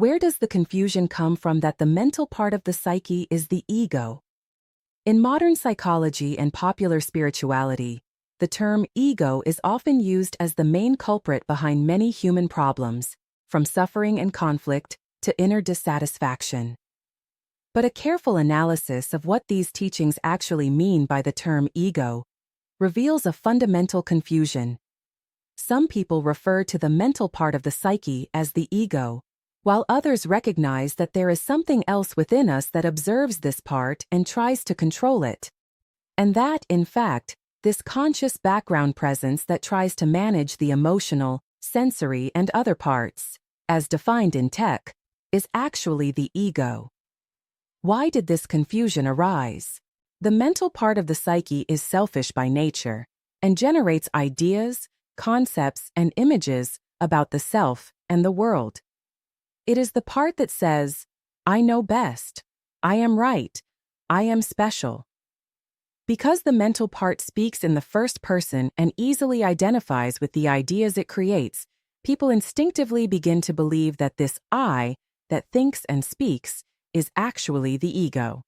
Where does the confusion come from that the mental part of the psyche is the ego? In modern psychology and popular spirituality, the term ego is often used as the main culprit behind many human problems, from suffering and conflict to inner dissatisfaction. But a careful analysis of what these teachings actually mean by the term ego reveals a fundamental confusion. Some people refer to the mental part of the psyche as the ego, while others recognize that there is something else within us that observes this part and tries to control it. And that, in fact, this conscious background presence that tries to manage the emotional, sensory, and other parts, as defined in tech, is actually the ego. Why did this confusion arise? The mental part of the psyche is selfish by nature and generates ideas, concepts, and images about the self and the world. It is the part that says, I know best, I am right, I am special. Because the mental part speaks in the first person and easily identifies with the ideas it creates, people instinctively begin to believe that this I that thinks and speaks is actually the ego.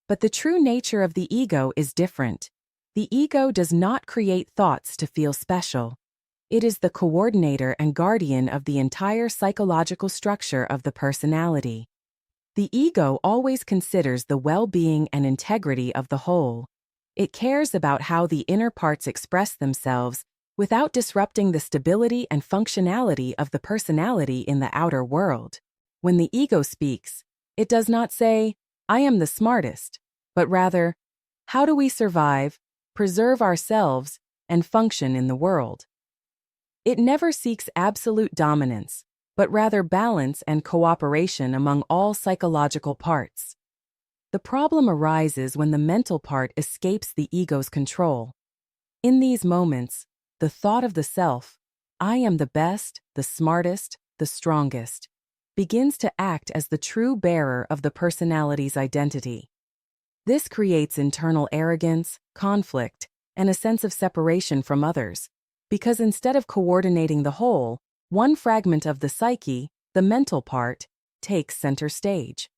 But the true nature of the ego is different. The ego does not create thoughts to feel special. It is the coordinator and guardian of the entire psychological structure of the personality. The ego always considers the well-being and integrity of the whole. It cares about how the inner parts express themselves without disrupting the stability and functionality of the personality in the outer world. When the ego speaks, it does not say, I am the smartest, but rather, how do we survive, preserve ourselves, and function in the world? It never seeks absolute dominance, but rather balance and cooperation among all psychological parts. The problem arises when the mental part escapes the ego's control. In these moments, the thought of the self, I am the best, the smartest, the strongest, begins to act as the true bearer of the personality's identity. This creates internal arrogance, conflict, and a sense of separation from others, because instead of coordinating the whole, one fragment of the psyche, the mental part, takes center stage.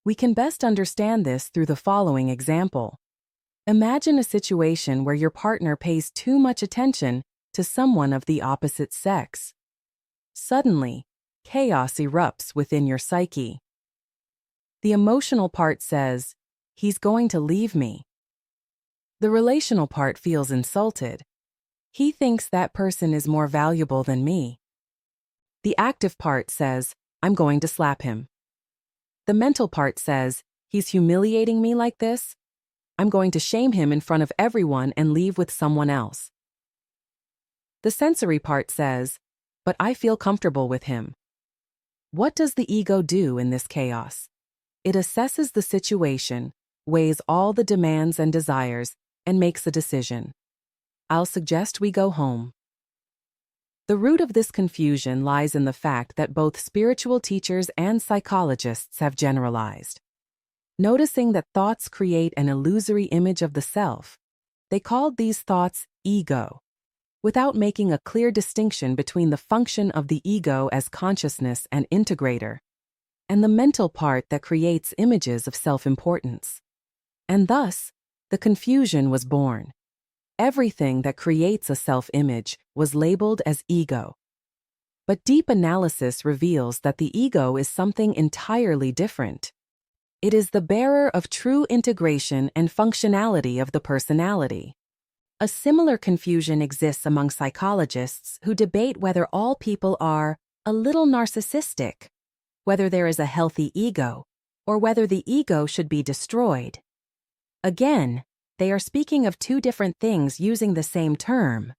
We can best understand this through the following example. Imagine a situation where your partner pays too much attention to someone of the opposite sex. Suddenly, chaos erupts within your psyche. The emotional part says, he's going to leave me. The relational part feels insulted. He thinks that person is more valuable than me. The active part says, I'm going to slap him. The mental part says, he's humiliating me like this. I'm going to shame him in front of everyone and leave with someone else. The sensory part says, but I feel comfortable with him. What does the ego do in this chaos? It assesses the situation, weighs all the demands and desires, and makes a decision. I'll suggest we go home. The root of this confusion lies in the fact that both spiritual teachers and psychologists have generalized. Noticing that thoughts create an illusory image of the self, they called these thoughts ego, without making a clear distinction between the function of the ego as consciousness and integrator, and the mental part that creates images of self-importance. And thus, the confusion was born. Everything that creates a self-image was labeled as ego. But deep analysis reveals that the ego is something entirely different. It is the bearer of true integration and functionality of the personality. A similar confusion exists among psychologists who debate whether all people are a little narcissistic, whether there is a healthy ego, or whether the ego should be destroyed. Again, they are speaking of two different things using the same term.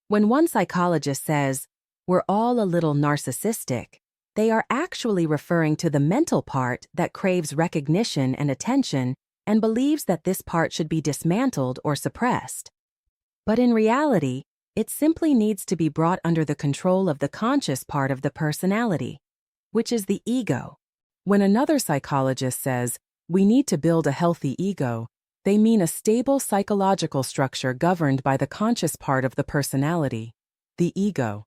When one psychologist says, we're all a little narcissistic, they are actually referring to the mental part that craves recognition and attention and believes that this part should be dismantled or suppressed. But in reality, it simply needs to be brought under the control of the conscious part of the personality, which is the ego. When another psychologist says, we need to build a healthy ego, they mean a stable psychological structure governed by the conscious part of the personality, the ego.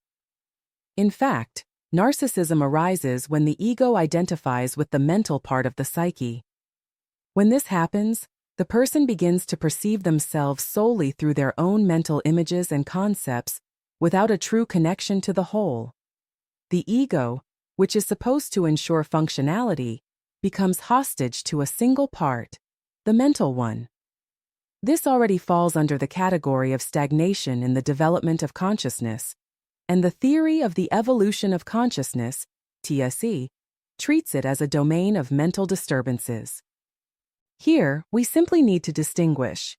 In fact, Narcissism arises when the ego identifies with the mental part of the psyche. When this happens, the person begins to perceive themselves solely through their own mental images and concepts, without a true connection to the whole. The ego, which is supposed to ensure functionality, becomes hostage to a single part, the mental one. This already falls under the category of stagnation in the development of consciousness, and the theory of the evolution of consciousness, TSE, treats it as a domain of mental disturbances. Here, we simply need to distinguish.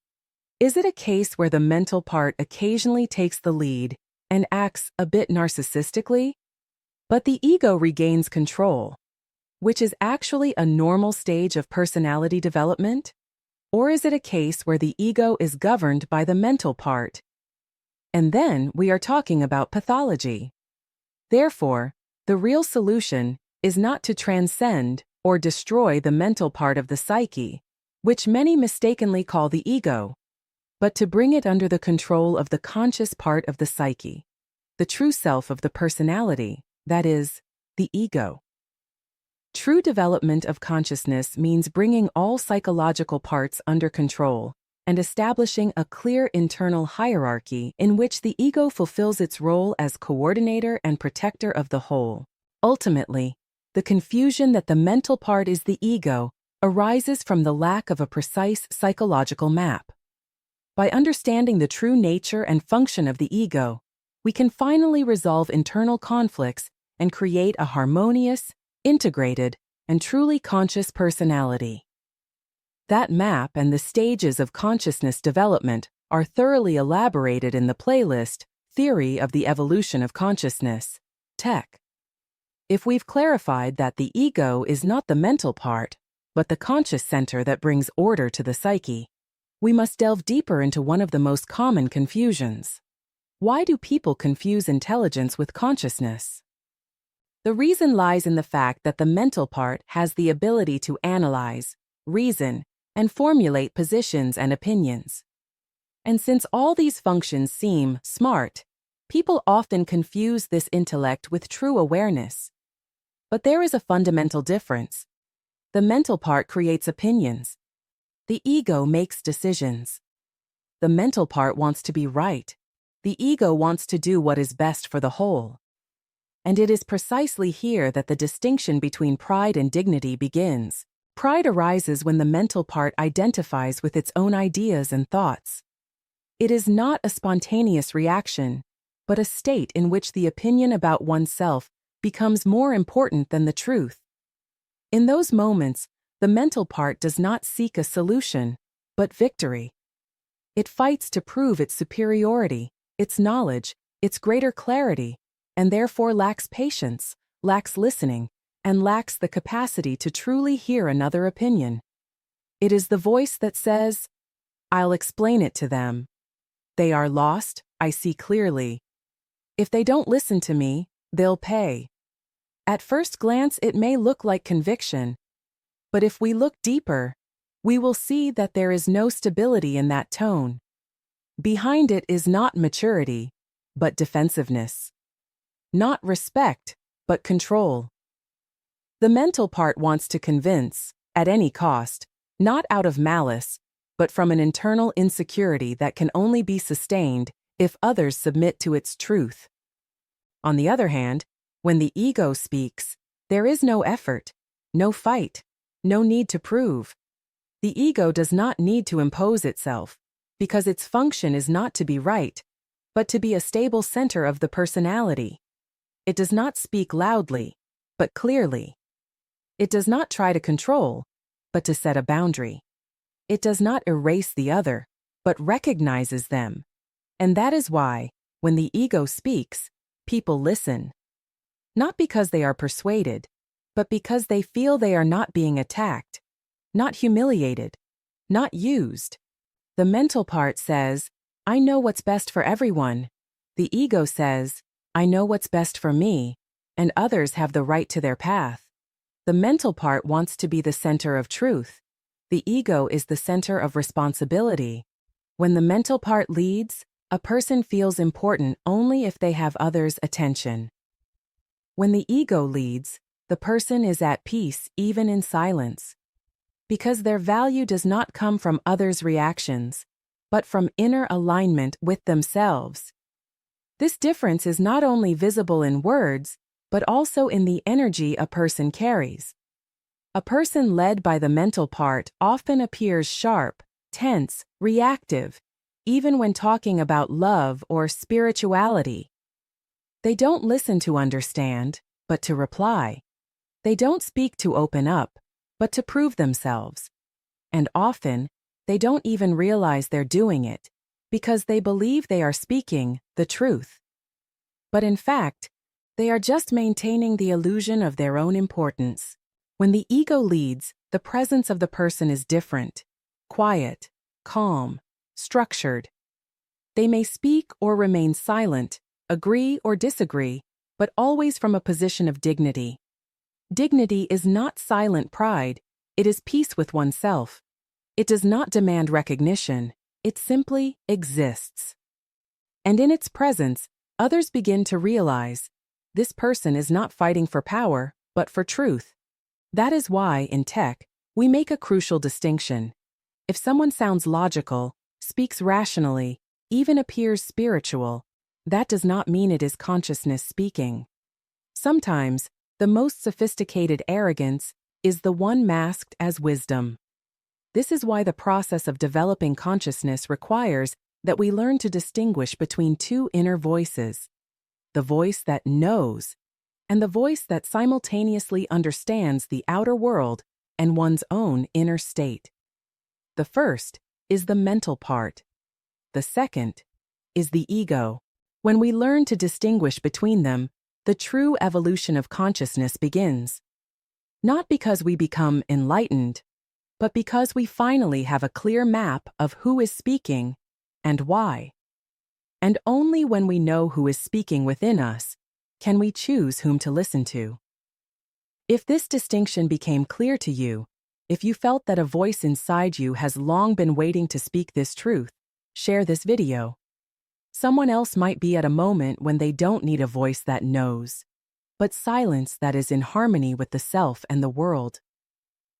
Is it a case where the mental part occasionally takes the lead and acts a bit narcissistically, but the ego regains control, which is actually a normal stage of personality development? Or is it a case where the ego is governed by the mental part? And then we are talking about pathology. Therefore, the real solution is not to transcend or destroy the mental part of the psyche, which many mistakenly call the ego, but to bring it under the control of the conscious part of the psyche, the true self of the personality, that is, the ego. True development of consciousness means bringing all psychological parts under control and establishing a clear internal hierarchy in which the ego fulfills its role as coordinator and protector of the whole. Ultimately, the confusion that the mental part is the ego arises from the lack of a precise psychological map. By understanding the true nature and function of the ego, we can finally resolve internal conflicts and create a harmonious, integrated, and truly conscious personality. That map and the stages of consciousness development are thoroughly elaborated in the playlist Theory of the Evolution of Consciousness, Tech. If we've clarified that the ego is not the mental part, but the conscious center that brings order to the psyche, we must delve deeper into one of the most common confusions. Why do people confuse intelligence with consciousness? The reason lies in the fact that the mental part has the ability to analyze, reason, and formulate positions and opinions. And since all these functions seem smart, people often confuse this intellect with true awareness. But there is a fundamental difference. The mental part creates opinions. The ego makes decisions. The mental part wants to be right. The ego wants to do what is best for the whole. And it is precisely here that the distinction between pride and dignity begins. Pride arises when the mental part identifies with its own ideas and thoughts. It is not a spontaneous reaction, but a state in which the opinion about oneself becomes more important than the truth. In those moments, the mental part does not seek a solution, but victory. It fights to prove its superiority, its knowledge, its greater clarity, and therefore lacks patience, lacks listening, and lacks the capacity to truly hear another opinion. It is the voice that says, "I'll explain it to them. They are lost, I see clearly. If they don't listen to me, they'll pay." At first glance, it may look like conviction, but if we look deeper, we will see that there is no stability in that tone. Behind it is not maturity, but defensiveness. Not respect, but control. The mental part wants to convince, at any cost, not out of malice, but from an internal insecurity that can only be sustained if others submit to its truth. On the other hand, when the ego speaks, there is no effort, no fight, no need to prove. The ego does not need to impose itself, because its function is not to be right, but to be a stable center of the personality. It does not speak loudly, but clearly. It does not try to control, but to set a boundary. It does not erase the other, but recognizes them. And that is why, when the ego speaks, people listen. Not because they are persuaded, but because they feel they are not being attacked, not humiliated, not used. The mental part says, "I know what's best for everyone." The ego says, "I know what's best for me, and others have the right to their path." The mental part wants to be the center of truth. The ego is the center of responsibility. When the mental part leads, a person feels important only if they have others' attention. When the ego leads, the person is at peace even in silence, because their value does not come from others' reactions, but from inner alignment with themselves. This difference is not only visible in words, but also in the energy a person carries. A person led by the mental part often appears sharp, tense, reactive, even when talking about love or spirituality. They don't listen to understand, but to reply. They don't speak to open up, but to prove themselves. And often, they don't even realize they're doing it, because they believe they are speaking the truth. But in fact, they are just maintaining the illusion of their own importance. When the ego leads, the presence of the person is different, quiet, calm, structured. They may speak or remain silent, agree or disagree, but always from a position of dignity. Dignity is not silent pride, it is peace with oneself. It does not demand recognition, it simply exists. And in its presence, others begin to realize, this person is not fighting for power, but for truth. That is why, in tech, we make a crucial distinction. If someone sounds logical, speaks rationally, even appears spiritual, that does not mean it is consciousness speaking. Sometimes, the most sophisticated arrogance is the one masked as wisdom. This is why the process of developing consciousness requires that we learn to distinguish between two inner voices, the voice that knows and the voice that simultaneously understands the outer world and one's own inner state. The first is the mental part. The second is the ego. When we learn to distinguish between them, the true evolution of consciousness begins. Not because we become enlightened, but because we finally have a clear map of who is speaking and why. And only when we know who is speaking within us can we choose whom to listen to. If this distinction became clear to you, if you felt that a voice inside you has long been waiting to speak this truth, share this video. Someone else might be at a moment when they don't need a voice that knows, but silence that is in harmony with the self and the world.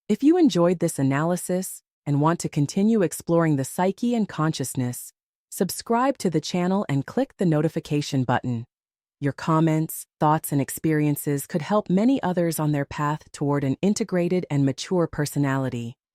If you enjoyed this analysis and want to continue exploring the psyche and consciousness, subscribe to the channel and click the notification button. Your comments, thoughts, and experiences could help many others on their path toward an integrated and mature personality.